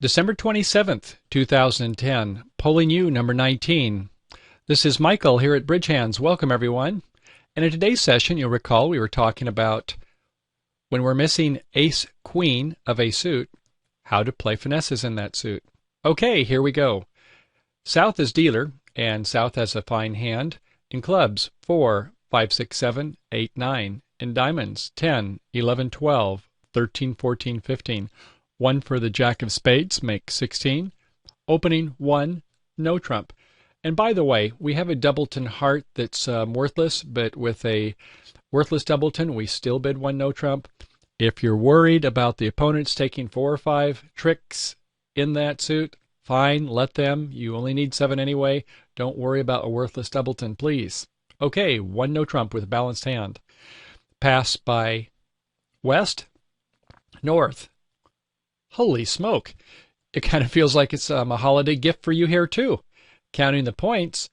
December 27th, 2010, polling you number 19. This is Michael here at Bridge Hands. Welcome, everyone. And in today's session, you'll recall we were talking about when we're missing ace-queen of a suit, how to play finesses in that suit. Okay, here we go. South is dealer, and South has a fine hand. In clubs, 4, 5, 6, 7, 8, 9. In diamonds, 10, 11, 12, 13, 14, 15. 1 for the Jack of Spades makes 16. Opening 1, no trump. And by the way, we have a doubleton heart that's worthless, but with a worthless doubleton, we still bid 1 no trump. If you're worried about the opponents taking 4 or 5 tricks in that suit, fine, let them. You only need 7 anyway. Don't worry about a worthless doubleton, please. Okay, 1 no trump with a balanced hand. Pass by West, North. Holy smoke. It kind of feels like it's a holiday gift for you here, too. Counting the points,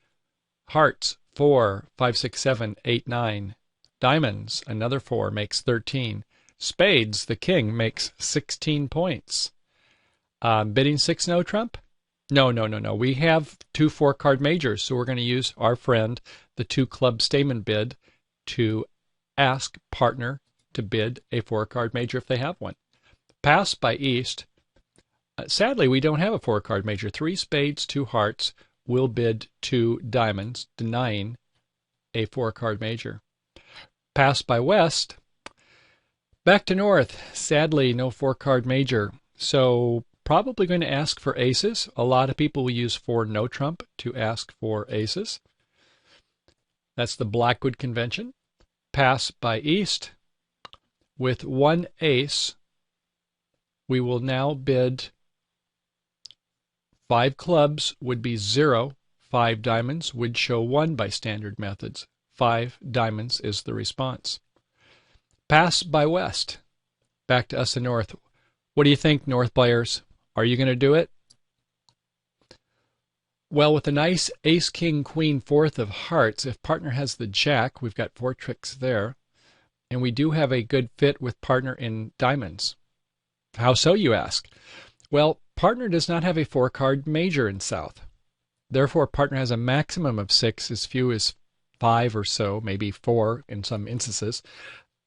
hearts, 4, 5, 6, 7, 8, 9. Diamonds, another 4, makes 13. Spades, the king, makes 16 points. Bidding 6 no trump? No. We have 2 4-card majors, so we're going to use our friend, the 2 club stamen bid, to ask partner to bid a 4-card major if they have one. Pass by East. Sadly, we don't have a 4-card major. 3 spades, 2 hearts. Will bid 2 diamonds, denying a 4-card major. Pass by West. Back to North. Sadly, no 4-card major. So probably going to ask for aces. A lot of people will use 4 no trump to ask for aces. That's the Blackwood convention. Pass by East. With 1 ace, we will now bid 5 clubs would be 0. 5 diamonds would show 1 by standard methods. 5 diamonds is the response. Pass by West. Back to us in North. What do you think, North players? Are you going to do it? Well, with a nice ace, king, queen, 4th of hearts, if partner has the jack, we've got 4 tricks there. And we do have a good fit with partner in diamonds. How so, you ask? Well, partner does not have a 4-card major in South. Therefore, partner has a maximum of 6, as few as 5 or so, maybe 4 in some instances,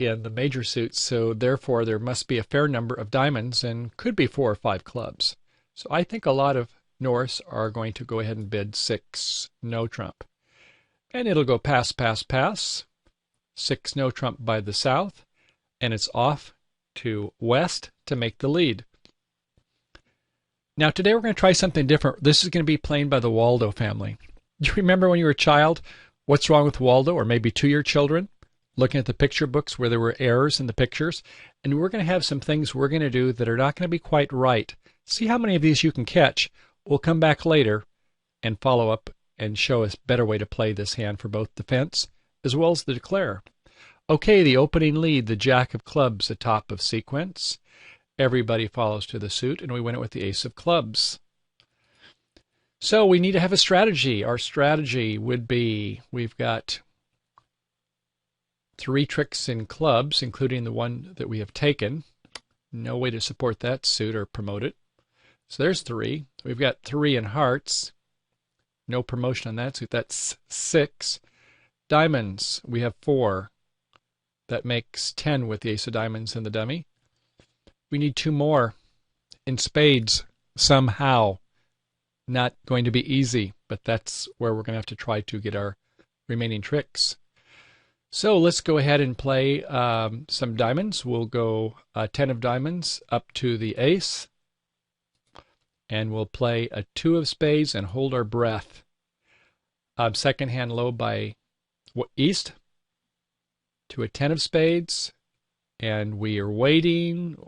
in the major suits. So therefore, there must be a fair number of diamonds and could be 4 or 5 clubs. So I think a lot of Norse are going to go ahead and bid 6 no trump. And it'll go pass, pass, pass. 6 no trump by the South. And it's off to West to make the lead. Now today we're going to try something different. This is going to be played by the Waldo family. Do you remember when you were a child, what's wrong with Waldo, or maybe to your children, looking at the picture books where there were errors in the pictures? And we're going to have some things we're going to do that are not going to be quite right. See how many of these you can catch. We'll come back later and follow up and show us a better way to play this hand for both defense as well as the declare. Okay, the opening lead, the Jack of Clubs atop of sequence. Everybody follows to the suit, and we win it with the Ace of Clubs. So we need to have a strategy. Our strategy would be, we've got 3 tricks in clubs, including the one that we have taken. No way to support that suit or promote it. So there's 3. We've got 3 in hearts. No promotion on that suit. That's 6. Diamonds, we have 4. That makes 10 with the Ace of Diamonds in the dummy. We need 2 more in spades somehow. Not going to be easy, but that's where we're going to have to try to get our remaining tricks. So let's go ahead and play some diamonds. We'll go 10 of diamonds up to the ace. And we'll play a 2 of spades and hold our breath. Second hand low by East to a 10 of spades. And we are waiting,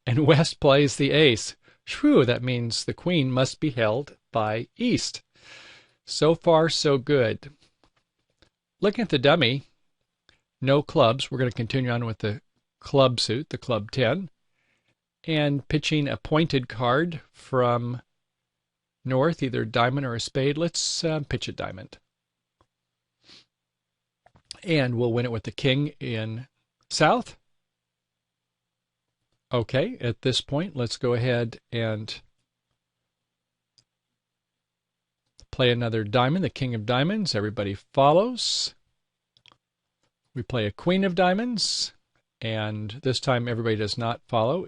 and West plays the ace. Phew, that means the queen must be held by East. So far, so good. Looking at the dummy, no clubs. We're going to continue on with the club suit, the club 10. And pitching a pointed card from North, either a diamond or a spade. Let's pitch a diamond. And we'll win it with the king in South. Okay, at this point, let's go ahead and play another diamond, the king of diamonds. Everybody follows. We play a queen of diamonds, and this time everybody does not follow.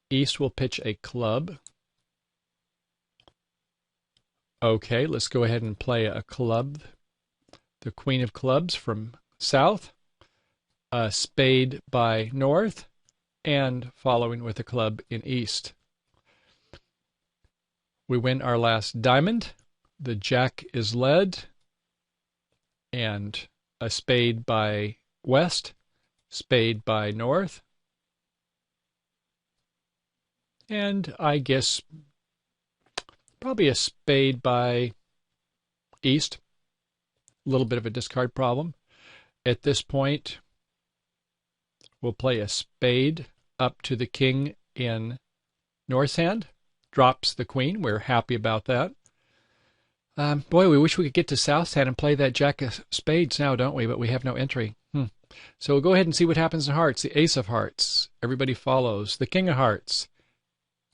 East will pitch a club. Okay, let's go ahead and play a club. The queen of clubs from south, a spade by north, and following with a club in east. We win our last diamond. The jack is led, and a spade by west, spade by north, and I guess probably a spade by east. A little bit of a discard problem. At this point, we'll play a spade up to the king in north's hand. Drops the queen. We're happy about that. Boy, we wish we could get to south's hand and play that jack of spades now, don't we? But we have no entry. So we'll go ahead and see what happens in hearts. The ace of hearts. Everybody follows. The king of hearts.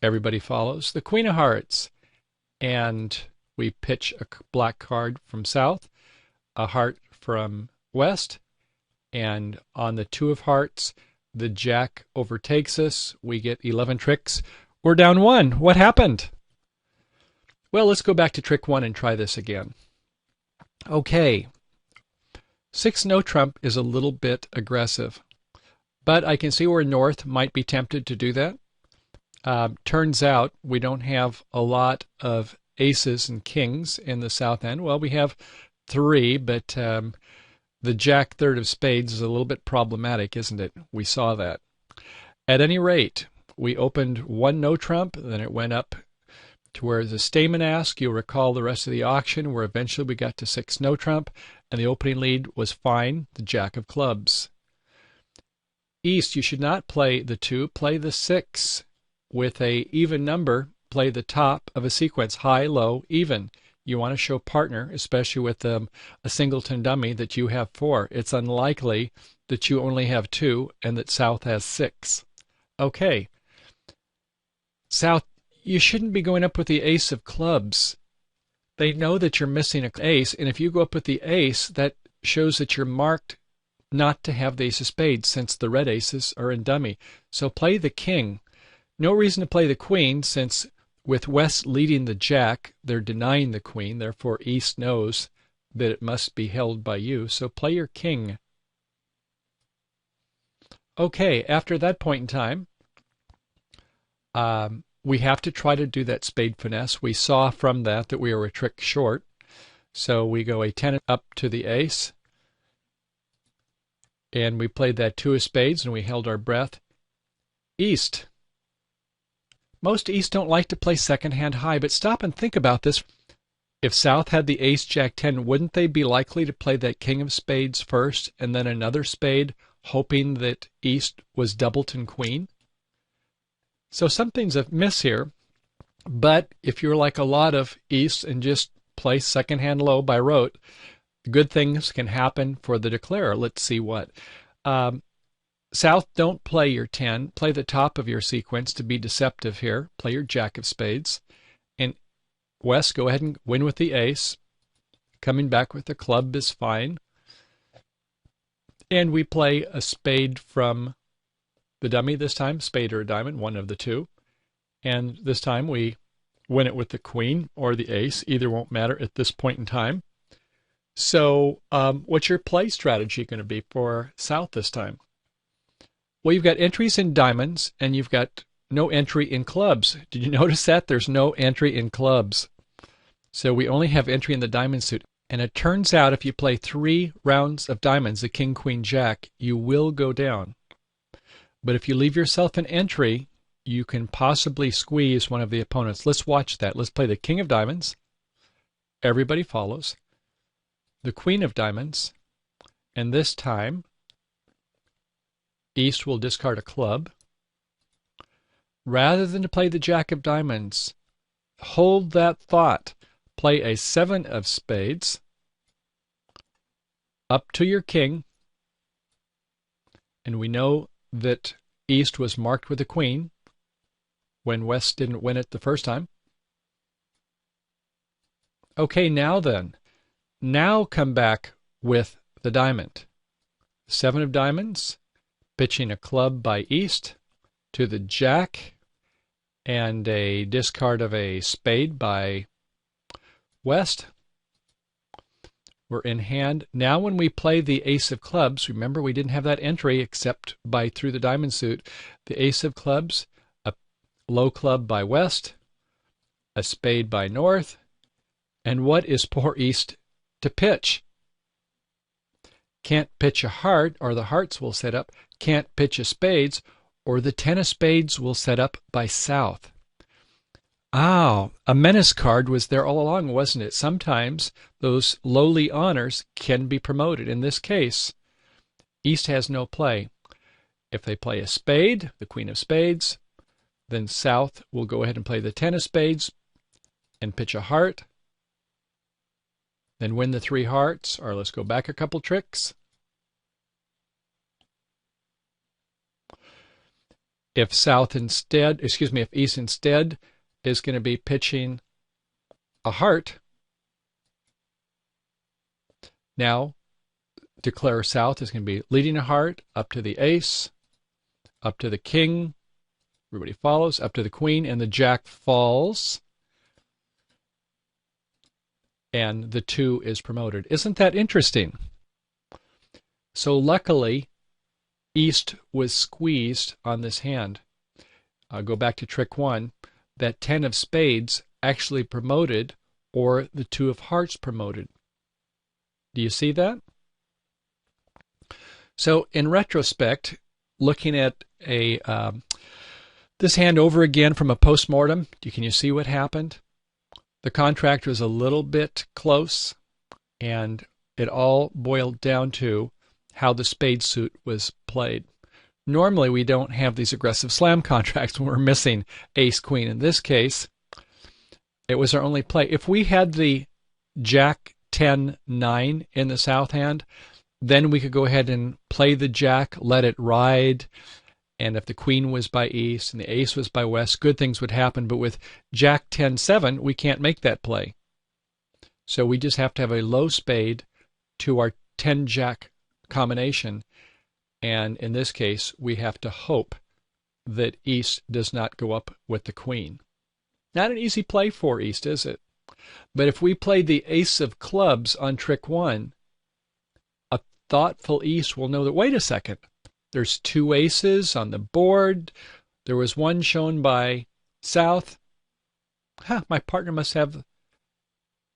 Everybody follows. The queen of hearts. And we pitch a black card from south, a heart from west, and on the two of hearts, the jack overtakes us. We get 11 tricks. We're down one. What happened? Well, let's go back to trick one and try this again. Okay. 6 no trump is a little bit aggressive, but I can see where north might be tempted to do that. Turns out we don't have a lot of aces and kings in the south end. Well, we have 3, but the jack third of spades is a little bit problematic, isn't it? We saw that. At any rate, we opened 1 no trump, then it went up to where the Stamen asked. You'll recall the rest of the auction where eventually we got to 6 no trump, and the opening lead was fine, the jack of clubs. East, you should not play the 2, play the 6. With a even number, play the top of a sequence, high, low, even. You want to show partner, especially with a singleton dummy, that you have 4. It's unlikely that you only have 2 and that south has 6. Okay. South, you shouldn't be going up with the ace of clubs. They know that you're missing an ace, and if you go up with the ace, that shows that you're marked not to have the ace of spades since the red aces are in dummy. So play the king. No reason to play the queen, since with west leading the jack, they're denying the queen. Therefore, east knows that it must be held by you. So play your king. Okay, after that point in time, we have to try to do that spade finesse. We saw from that we were a trick short. So we go a 10 up to the ace. And we played that 2 of spades, and we held our breath. East. Most East don't like to play second hand high, but stop and think about this. If South had the ace, jack 10, wouldn't they be likely to play that king of spades first and then another spade, hoping that East was doubleton queen? So something's amiss here, but if you're like a lot of East and just play second hand low by rote, good things can happen for the declarer. Let's see what. South, don't play your 10. Play the top of your sequence to be deceptive here. Play your jack of spades. And West, go ahead and win with the ace. Coming back with the club is fine. And we play a spade from the dummy this time, spade or a diamond, one of the 2. And this time we win it with the queen or the ace. Either won't matter at this point in time. So what's your play strategy going to be for South this time? Well, you've got entries in diamonds, and you've got no entry in clubs. Did you notice that? There's no entry in clubs. So we only have entry in the diamond suit. And it turns out if you play 3 rounds of diamonds, the king, queen, jack, you will go down. But if you leave yourself an entry, you can possibly squeeze one of the opponents. Let's watch that. Let's play the king of diamonds. Everybody follows. The queen of diamonds. And this time, East will discard a club. Rather than to play the jack of diamonds, hold that thought. Play a 7 of spades up to your king. And we know that East was marked with the queen when West didn't win it the first time. Okay, now then. Now come back with the diamond. 7 of diamonds, pitching a club by East to the Jack, and a discard of a spade by West. We're in hand. Now when we play the Ace of Clubs, remember we didn't have that entry except by through the diamond suit. The Ace of Clubs, a low club by West, a spade by North, and what is poor East to pitch? Can't pitch a heart, or the hearts will set up. Can't pitch a spades, or the 10 of spades will set up by South. Ah, a menace card was there all along, wasn't it? Sometimes those lowly honors can be promoted. In this case, East has no play. If they play a spade, the Queen of Spades, then South will go ahead and play the 10 of spades and pitch a heart, then win the 3 hearts, or let's go back a couple tricks. If if East instead is going to be pitching a heart, now declare South is going to be leading a heart up to the ace, up to the king, everybody follows, up to the queen, and the Jack falls, and the 2 is promoted. Isn't that interesting? So luckily, East was squeezed on this hand. I'll go back to trick 1. That 10 of spades actually promoted, or the 2 of hearts promoted. Do you see that? So in retrospect, looking at this hand over again from a postmortem, can you see what happened? The contract was a little bit close, and it all boiled down to how the spade suit was played. Normally, we don't have these aggressive slam contracts when we're missing ace-queen. In this case, it was our only play. If we had the Jack 10-9 in the South hand, then we could go ahead and play the Jack, let it ride, and if the Queen was by East and the Ace was by West, good things would happen. But with Jack 10-7, we can't make that play. So we just have to have a low spade to our 10-Jack combination, and in this case we have to hope that East does not go up with the Queen. Not an easy play for East, is it? But if we play the Ace of Clubs on trick 1, a thoughtful East will know that, wait a second, there's 2 aces on the board, there was one shown by South, my partner must have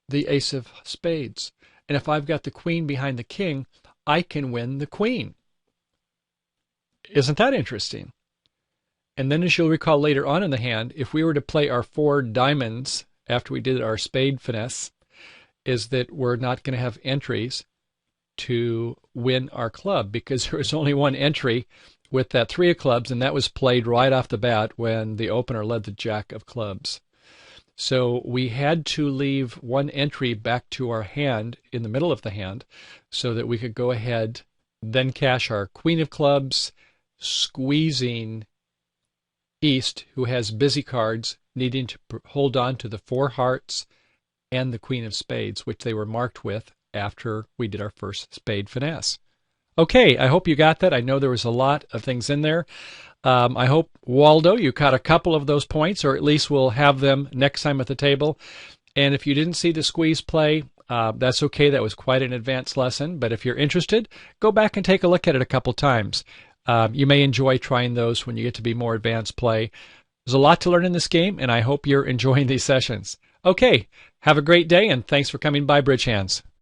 the Ace of Spades, and if I've got the Queen behind the King, I can win the Queen. Isn't that interesting? And then, as you'll recall later on in the hand, if we were to play our 4 diamonds after we did our spade finesse, is that we're not going to have entries to win our club, because there was only one entry with that 3 of clubs, and that was played right off the bat when the opener led the Jack of clubs. So we had to leave one entry back to our hand in the middle of the hand so that we could go ahead, then cash our Queen of clubs, squeezing East, who has busy cards, needing to hold on to the 4 hearts and the Queen of spades, which they were marked with after we did our first spade finesse. Okay, I hope you got that. I know there was a lot of things in there. I hope, Waldo, you caught a couple of those points, or at least we'll have them next time at the table. And if you didn't see the squeeze play, that's okay. That was quite an advanced lesson. But if you're interested, go back and take a look at it a couple times. You may enjoy trying those when you get to be more advanced play. There's a lot to learn in this game, and I hope you're enjoying these sessions. Okay, have a great day, and thanks for coming by Bridge Hands.